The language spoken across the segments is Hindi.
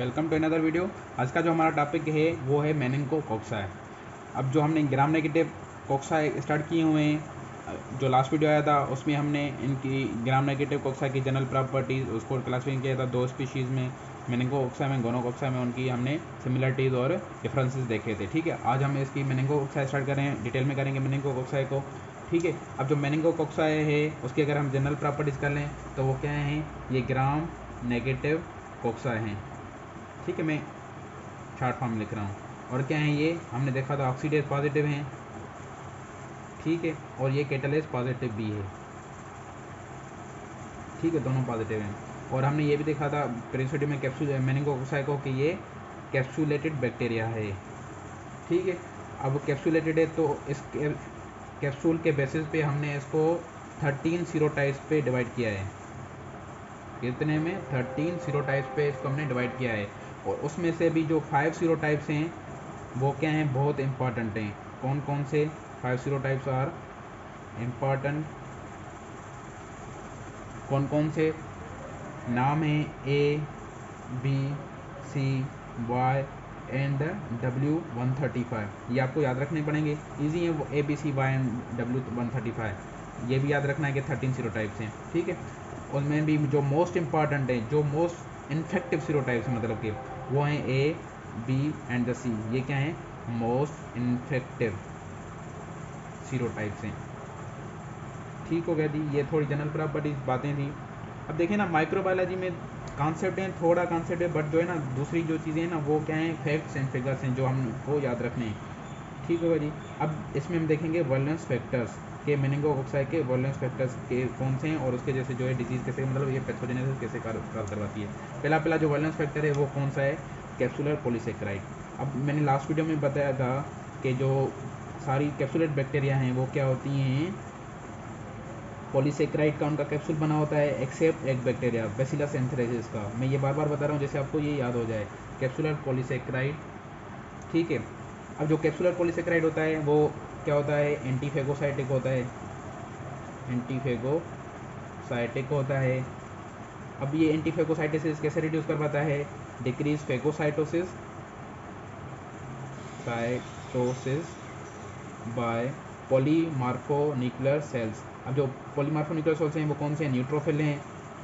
Welcome to another video. आज का जो हमारा टॉपिक है वो है मेनिंगोकोक्काई। अब जो हमने ग्राम नेगेटिव कोक्साई स्टार्ट किए हुए हैं, जो लास्ट वीडियो आया था उसमें हमने इनकी ग्राम नेगेटिव कोक्साई की जनरल प्रॉपर्टीज़ उसको क्लासिफाई किया था दो स्पीशीज़ में, मेनिंगोकोक्काई में, गोनोकोक्काई में। उनकी हमने सिमिलरिटीज़ और डिफरेंसेस देखे थे। ठीक है, आज हम इसकी मेनिंगोकोक्काई स्टार्ट कर रहे हैं, डिटेल में करेंगे मेनिंगोकोक्काई को। ठीक है, अब जो मेनिंगोकोक्काई है उसकी अगर हम जनरल प्रॉपर्टीज़ कर लें तो वो क्या हैं, ये ग्राम नेगेटिव कोक्साई हैं। ठीक है, मैं शॉर्ट फॉर्म लिख रहा हूँ। और क्या है, ये हमने देखा था ऑक्सीडेज पॉजिटिव हैं। ठीक है, और ये कैटलेज पॉजिटिव भी है। ठीक है, दोनों पॉजिटिव हैं। और हमने ये भी देखा था पेरिसोडी में कैप्सूल मेनिंगोकोक्काई को कि ये कैप्सूलेटेड बैक्टीरिया है। ठीक है, अब कैप्सूलेटेड है तो इस कैप्सूल के बेसिस पे हमने इसको 13 सीरोटाइप्स पे डिवाइड किया है। कितने में? 13 सीरोटाइप्स पे इसको हमने डिवाइड किया है। और उसमें से भी जो 5 सीरोटाइप्स हैं वो क्या हैं, बहुत इंपॉर्टेंट हैं। कौन कौन से 5 सीरोटाइप्स आर इम्पॉर्टेंट? कौन कौन से नाम हैं? A, B, C, Y and W135। ये आपको याद रखने पड़ेंगे, इजी है वो। A, B, C, Y and W135 ये भी याद रखना है कि 13 सीरोटाइप्स हैं। ठीक है, उनमें भी जो मोस्ट इम्पॉर्टेंट है, जो मोस्ट इन्फेक्टिव सीरोटाइप्स हैं, मतलब कि वो हैं ए, बी एंड द सी। ये क्या हैं? मोस्ट इन्फेक्टिव सीरोटाइप्स हैं। ठीक हो गया जी, ये थोड़ी जनरल प्रॉपर्टीज बातें थी। अब देखें ना, माइक्रोबायोलॉजी में कॉन्सेप्ट हैं, थोड़ा कॉन्सेप्ट है, बट जो है ना दूसरी जो चीज़ें हैं ना वो क्या हैं, फैक्ट्स एंड फिगर्स हैं जो हमको याद रखने हैं। ठीक होगा जी। अब इसमें हम देखेंगे वैलेंस फैक्टर्स के, मेनिंगोकोक्काई के वैलेंस फैक्टर्स के कौन से हैं और उसके जैसे जो है डिजीज़ कैसे, मतलब ये पैथोजेनेसिस कैसे कार्य करवाती है। पहला जो वैलेंस फैक्टर है वो कौन सा है? Capsular polysaccharide. अब मैंने लास्ट वीडियो में बताया था कि जो सारी कैप्सुलेट बैक्टीरिया हैं वो क्या होती हैं, पॉलीसेकेराइड का उनका कैप्सूल बना होता है, एक्सेप्ट एक बैक्टीरिया बैसिलस एंथ्रेसिस का। मैं ये बार बार बता रहा हूँ जैसे आपको ये याद हो जाए, कैप्सुलर पॉलीसेकेराइड। ठीक है, अब जो कैप्सुलर पॉलीसेकेराइड होता है वो क्या होता है, एंटीफेगोसाइटिक होता है, एंटीफेगोसाइटिक होता है। अब ये एंटीफेगोसाइटिस कैसे रिड्यूस करवाता है? Decrease phagocytosis by polymorphonuclear cells. अब जो पॉलीमार्फोन्यूक्लियर सेल्स हैं वो कौन से हैं? न्यूट्रोफिल हैं,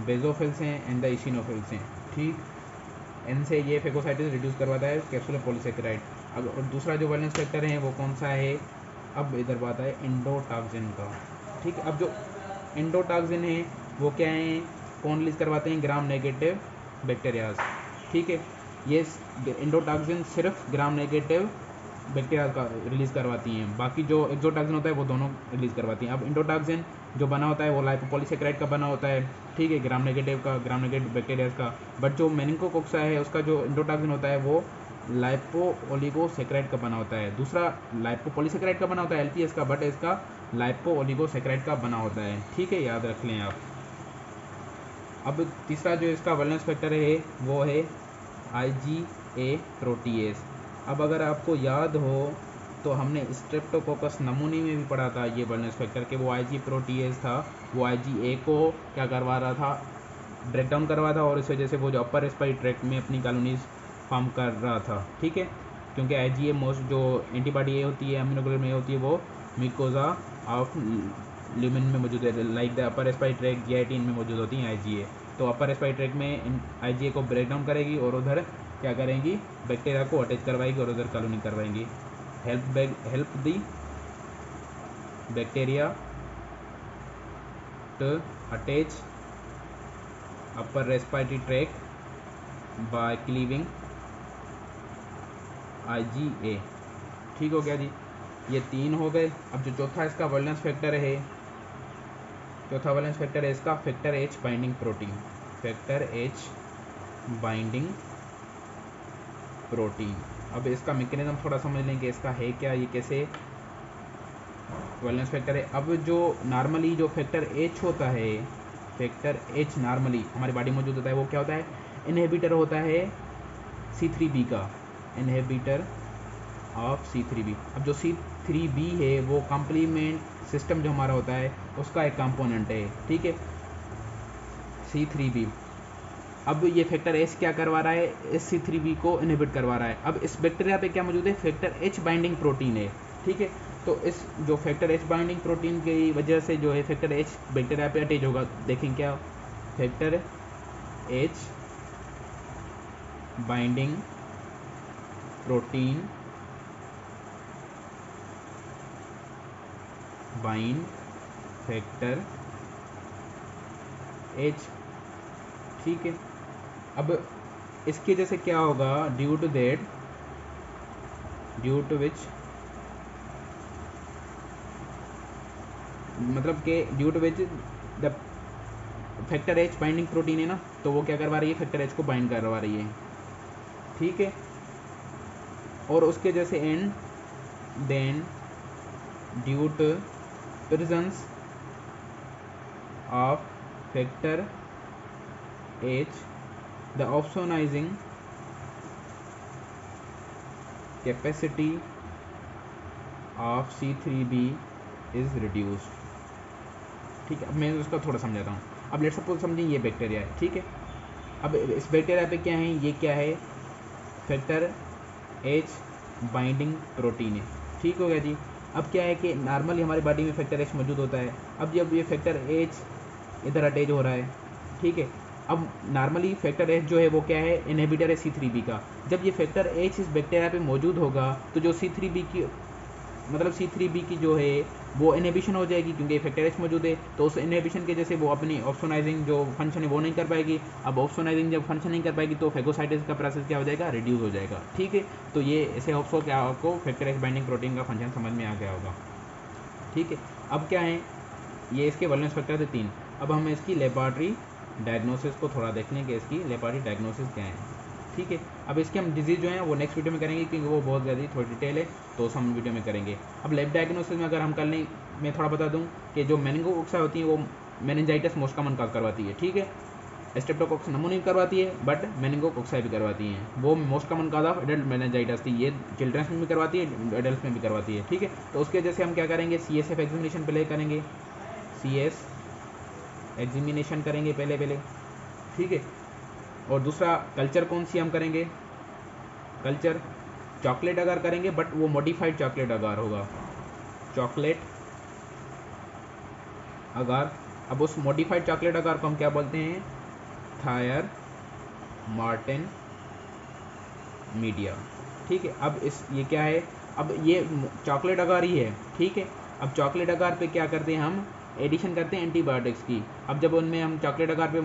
बेजोफिल्स हैं एंड द इसिनोफिल्स हैं। ठीक, इनसे ये फेगोसाइटिस रिड्यूस करवाता है कैप्सुलर पॉलीसेकेराइड। अब और दूसरा जो वैलेंस फैक्टर है वो कौन सा है? अब इधर बात है इंडोटॉक्सिन का। ठीक है, अब जो इंडोटॉक्सिन है वो क्या है, कौन रिलीज करवाते हैं? Gram negative bacterias. ठीक है, ये इंडोटॉक्सिन सिर्फ ग्राम नेगेटिव बैक्टीरिया का रिलीज़ करवाती हैं, बाकी जो एक्सोटॉक्सिन होता है वो दोनों रिलीज़ करवाती हैं। अब इंडोटॉक्सिन जो बना होता है वो लाइपोपॉलीसेकेराइड का बना होता है। ठीक है, ग्राम नेगेटिव बैक्टीरिया का। बट जो मेनिंगोकोक्काई है उसका जो इंडोटॉक्सिन होता है वो लाइपो ओलिगोसेकेराइड का बना होता है। दूसरा लाइपोपॉलीसेकेराइड का बना होता है, LPS का, बट इसका लाइपो ओलिगोसेकेराइड का बना होता है। ठीक है, याद रख लें आप। अब तीसरा जो इसका वैलेंस फैक्टर है वो है IgA प्रोटीएस। अब अगर आपको याद हो तो हमने स्ट्रेप्टोकोकस नमूने में भी पढ़ा था ये वैलेंस फैक्टर के, वो IG प्रोटीएस था, वो IgA को क्या करवा रहा था, ब्रेक डाउन करवा था, और इस वजह से वो जो अपर रेस्पिरेटरी ट्रैक्ट में अपनी कॉलोनीज फॉर्म कर रहा था। ठीक है, क्योंकि IgA मोस्ट जो एंटीबॉडी ए होती है, अमीनोग्लोबुलिन में होती है, वो म्यूकोजा ऑफ ल्यूमेन में मौजूद है, like the upper respiratory tract GIT में मौजूद होती है IgA। तो अपर रेस्पिरेटरी ट्रैक्ट में IgA को ब्रेक डाउन करेगी और उधर क्या करेंगी, बैक्टीरिया को अटैच करवाएगी और उधर कॉलोनी करवाएंगी। Help the bacteria to attach upper respiratory tract by cleaving IgA। ठीक हो गया जी, ये तीन हो गए। अब जो चौथा इसका वैलेंस फैक्टर है, चौथा वैलेंस फैक्टर है इसका factor H binding protein. Factor H binding protein. अब इसका मैकेनिज्म थोड़ा समझ लें कि इसका है क्या, ये कैसे वैलेंस फैक्टर है। अब जो नॉर्मली जो फैक्टर H होता है, फैक्टर H नॉर्मली हमारी बॉडी में मौजूद होता है, वो क्या होता है, इनहिबिटर होता है C3b का, इनहिबिटर ऑफ C3b। अब जो C3b है वो कॉम्प्लीमेंट सिस्टम जो हमारा होता है उसका एक कंपोनेंट है। ठीक है, C3b अब ये फैक्टर एच क्या करवा रहा है, SC3B को इनहिबिट करवा रहा है। अब इस बैक्टीरिया पे क्या मौजूद है, फैक्टर एच बाइंडिंग प्रोटीन है, ठीक है। तो इस जो फैक्टर एच बाइंडिंग प्रोटीन की वजह से जो है फैक्टर एच बैक्टीरिया पे अटैच होगा। देखें क्या, factor H binding protein bind factor H, ठीक है। अब इसकी वजह से क्या होगा, ड्यू टू विच मतलब के due to which the factor H binding protein है ना, तो वो क्या करवा रही है, फैक्टर एच को बाइंड करवा रही है, ठीक है। और उसके जैसे and then due to presence of factor H the opsonizing capacity of C3B is reduced, ठीक है। अब मैं उसका थोड़ा समझाता हूँ। अब लेट्स सपोज समझें ये बैक्टीरिया है, ठीक है। अब इस बैक्टीरिया पे क्या है, ये क्या है, फैक्टर एच बाइंडिंग प्रोटीन है, ठीक हो गया जी। अब क्या है कि नॉर्मली हमारी बॉडी में फैक्टर एच मौजूद होता है। अब जब ये फैक्टर एच इधर अटैच हो रहा है, ठीक है। अब नॉर्मली फैक्टर एच जो है वो क्या है, इनहिबिटर है C3B का। जब ये फैक्टर एच इस बैक्टीरिया पे मौजूद होगा तो जो C3B की मतलब C3B की जो है वो इनहिबिशन हो जाएगी, क्योंकि फैक्टर एच मौजूद है। तो उस इनहिबिशन के जैसे वो अपनी ऑप्सोनाइजिंग जो फंक्शन है वो नहीं कर पाएगी। अब ऑप्सोनाइजिंग जब फंक्शन नहीं कर पाएगी तो फेगोसाइटिस का प्रोसेस क्या हो जाएगा, रिड्यूस हो जाएगा, ठीक है। तो ये ऐसे होप्स हो क्या आपको फैक्टर एच बाइंडिंग प्रोटीन का फंक्शन समझ में आ गया होगा, ठीक है। अब क्या है, ये इसके वैलेंस फैक्टर थे 3। अब हम इसकी लेबॉरेटरी डायग्नोसिस को थोड़ा देख लें कि इसकी लेबॉरेटरी डायग्नोसिस क्या है, ठीक है। अब इसके हम डिजीज़ जो हैं वो नेक्स्ट वीडियो में करेंगे, क्योंकि वो बहुत ज़्यादा थोड़ी डिटेल है, तो उस हम वीडियो में करेंगे। अब लैब डायग्नोसिस में अगर हम कर लें, मैं थोड़ा बता दूं कि जो मेनिंगोकोक्का होती है वो मेनिंजाइटिस मोस्ट कॉमन काज करवाती है, ठीक है। स्ट्रेप्टोकोकस नमूनी करवाती है, बट मेनिंगोकोक्का भी करवाती हैं। वो most common cause of adult meningitis थी, ये चिल्ड्रंस में भी करवाती है, एडल्ट में भी करवाती है, ठीक है। तो उसके जैसे हम क्या करेंगे, CSF एग्जामिनेशन पहले करेंगे, CS एग्जामिनेशन करेंगे पहले, ठीक है। और दूसरा कल्चर कौन सी हम करेंगे, कल्चर चॉकलेट अगार करेंगे, बट वो मॉडिफाइड चॉकलेट अगार होगा, चॉकलेट अगार। अब उस मॉडिफाइड चॉकलेट अगार को हम क्या बोलते हैं, थायर मार्टिन मीडिया, ठीक है। अब इस ये क्या है, अब ये चॉकलेट अगार ही है, ठीक है। अब चॉकलेट अगार पे क्या करते हैं, हम एडिशन करते हैं एंटीबायोटिक्स की। अब जब उनमें हम चॉकलेट अगार पे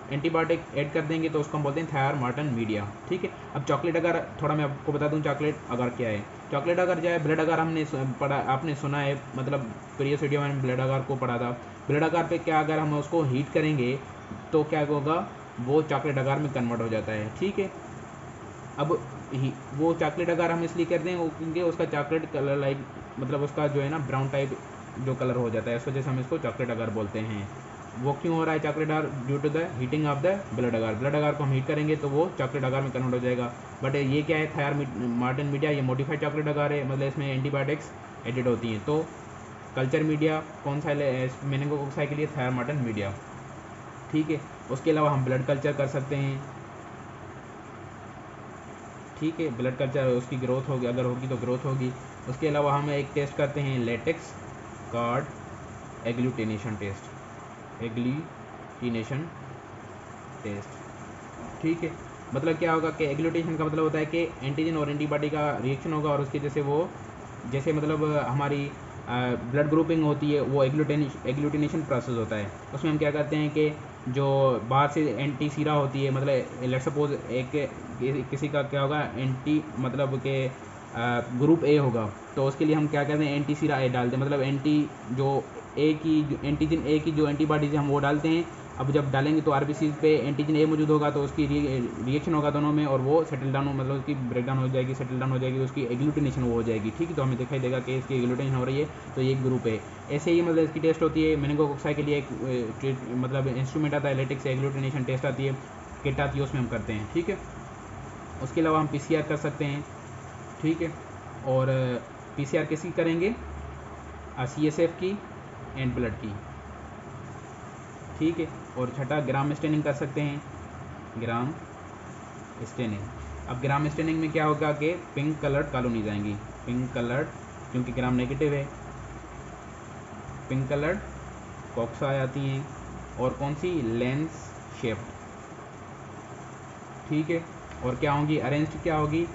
एंटीबायोटिक ऐड कर देंगे तो उसको हम बोलते हैं थायर मार्टिन मीडिया, ठीक है। अब चॉकलेट अगार थोड़ा मैं आपको बता दूं चॉकलेट अगार क्या है। चॉकलेट अगार जो है ब्लड अगार हमने पढ़ा, आपने सुना है, मतलब प्रीवियस वीडियो में ब्लड अगार को पढ़ा था। ब्लड अगार पे क्या, अगर हम उसको हीट करेंगे तो क्या होगा, वो चॉकलेट अगार में कन्वर्ट हो जाता है, ठीक है। अब वो चॉकलेट अगर हम इसलिए करते हैं क्योंकि उसका चॉकलेट कलर लाइक मतलब उसका जो है ना ब्राउन टाइप जो कलर हो जाता है, इस वजह से हम इसको चॉकलेट अगार बोलते हैं। वो क्यों हो रहा है chocolate agar, due to the heating of the blood agar. Blood agar को हम हीट करेंगे तो वो चॉकलेट अगार में कन्वर्ट हो जाएगा। बट ये क्या है, थायर मार्टिन मीडिया, ये मॉडिफाइड चॉकलेट अगार है, मतलब इसमें एंटीबायोटिक्स एडेड होती हैं। तो कल्चर मीडिया कौन सा मेनिंगोकोक्का के लिए, थायर मार्टिन मीडिया, ठीक है। उसके अलावा हम ब्लड कल्चर कर सकते हैं, ठीक है। ब्लड कल्चर उसकी ग्रोथ होगी, अगर होगी तो ग्रोथ होगी। उसके अलावा हम एक टेस्ट करते हैं, लेटेक्स कार्ड एग्लूटिनेशन टेस्ट, ठीक है। मतलब क्या होगा कि एग्लूटेशन का मतलब होता है कि एंटीजन और एंटीबॉडी का रिएक्शन होगा, और उसके जैसे वो जैसे मतलब हमारी ब्लड ग्रुपिंग होती है, वो एग्लूटिनेशन प्रोसेस होता है। उसमें हम क्या करते हैं कि जो बाहर से एंटी सीरा होती है, मतलब लेट सपोज किसी का क्या होगा, एंटी मतलब के ग्रुप ए होगा, तो उसके लिए हम क्या करते हैं, एंटी सीरा ए डालते हैं, मतलब एंटी जो ए की एंटीजन ए की जो एंटीबॉडीज है हम वो डालते हैं। अब जब डालेंगे तो आरबीसी पे एंटीजन ए मौजूद होगा, तो उसकी रिएक्शन होगा दोनों में, और वो सेटल डाउन मतलब उसकी ब्रेक डाउन हो जाएगी, सेटल डाउन हो जाएगी, उसकी एग्लूटिनेशन वो हो जाएगी, ठीक है। तो हमें दिखाई देगा कि इसकी एग्लूटिनेशन हो रही है, तो ये एक ग्रुप है। ऐसे ही मतलब इसकी टेस्ट होती है। मेनिंगोकोक्का के लिए एक मतलब इंस्ट्रूमेंट आता है, लेटेक्स एग्लूटिनेशन टेस्ट आती है, किट आती है, उसमें हम करते हैं, ठीक है। उसके अलावा हम PCR कर सकते हैं, ठीक है। और PCR किसकी करेंगे, CSF की एंड ब्लड की, ठीक है। और छठा ग्राम स्टेनिंग कर सकते हैं, ग्राम स्टेनिंग। अब ग्राम स्टेनिंग में क्या होगा कि पिंक कलर्ड कॉलोनीज आएंगी, पिंक कलर्ड, क्योंकि ग्राम नेगेटिव है, पिंक कलर्ड कॉक्साई आती हैं, और कौन सी, लेंस शेप्ड, ठीक है। और क्या होंगी, अरेंज्ड, क्या होगी,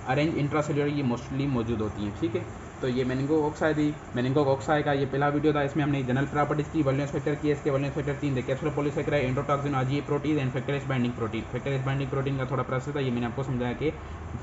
अरेंज इंट्रासेल्युलर, ये मोस्टली मौजूद होती हैं, ठीक है। तो ये मेनिंगोकोक्साई थी। मेनिंगोकोक्साई का ये पहला वीडियो था, इसमें हमने जनरल प्रॉपर्टीज की, वैलेंस फैक्टर की, इसके वैलेंस फैक्टर 3 थे, capsular polysaccharide, endotoxin, IgA protein and factor S binding protein. Factor S binding protein का थोड़ा प्रोसेस था, ये मैंने आपको समझाया कि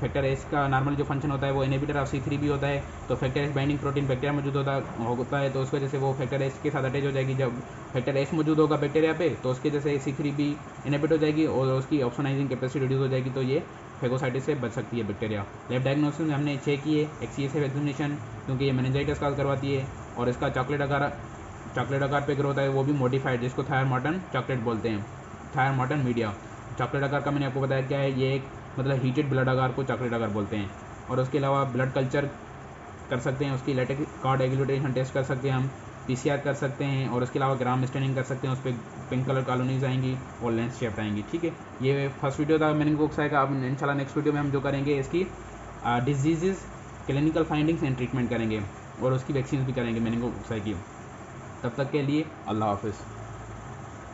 फैक्टर एस का नॉर्मल जो फंक्शन होता है वो इनहिबिटर ऑफ C3 भी होता है। तो factor S binding protein bacteria मौजूद होता है, तो उसकी वजह से वो फैक्टर एस के साथ अटैच हो जाएगी। जब फैक्टर एस मौजूद होगा बैक्टीरिया पे, तो उसके जैसे C3 भी इनहिबिट हो जाएगी और उसकी ऑप्सोनाइजिंग कैपेसिटी रिड्यूस हो जाएगी, तो ये फेगोसाइटिस से बच सकती है बैक्टीरिया। लैब डायग्नोसिस में हमने 6 किए, एक CSF एग्जामिनेशन, क्योंकि ये मेनिंजाइटिस काज करवाती है, और इसका चॉकलेट आकार पे ग्रोथ है, वो भी मॉडिफाइड, जिसको थायर मॉर्टन चॉकलेट बोलते हैं, थायर मॉर्टन मीडिया। चॉकलेट आकार का मैंने आपको बताया क्या है, ये एक मतलब हीटेड ब्लड आकार को चॉकलेट आकार बोलते हैं। और उसके अलावा ब्लड कल्चर कर सकते हैं, उसकी लेटेक्स कार्ड एग्लूटेशन टेस्ट कर सकते हैं हम, PCR कर सकते हैं, और उसके अलावा ग्राम स्टेनिंग कर सकते हैं, उस पर पिंक कलर कॉलोनीज आएंगी और लेंस शेप्ड आएंगी, ठीक है। ये फर्स्ट वीडियो था मेनिंगोकोक्साई का। अब इंशाल्लाह नेक्स्ट वीडियो में हम जो करेंगे इसकी disease, clinical findings and treatment करेंगे, और उसकी वैक्सीन भी करेंगे मेनिंगोकोक्साई की। तब तक के लिए अल्लाह हाफिज़।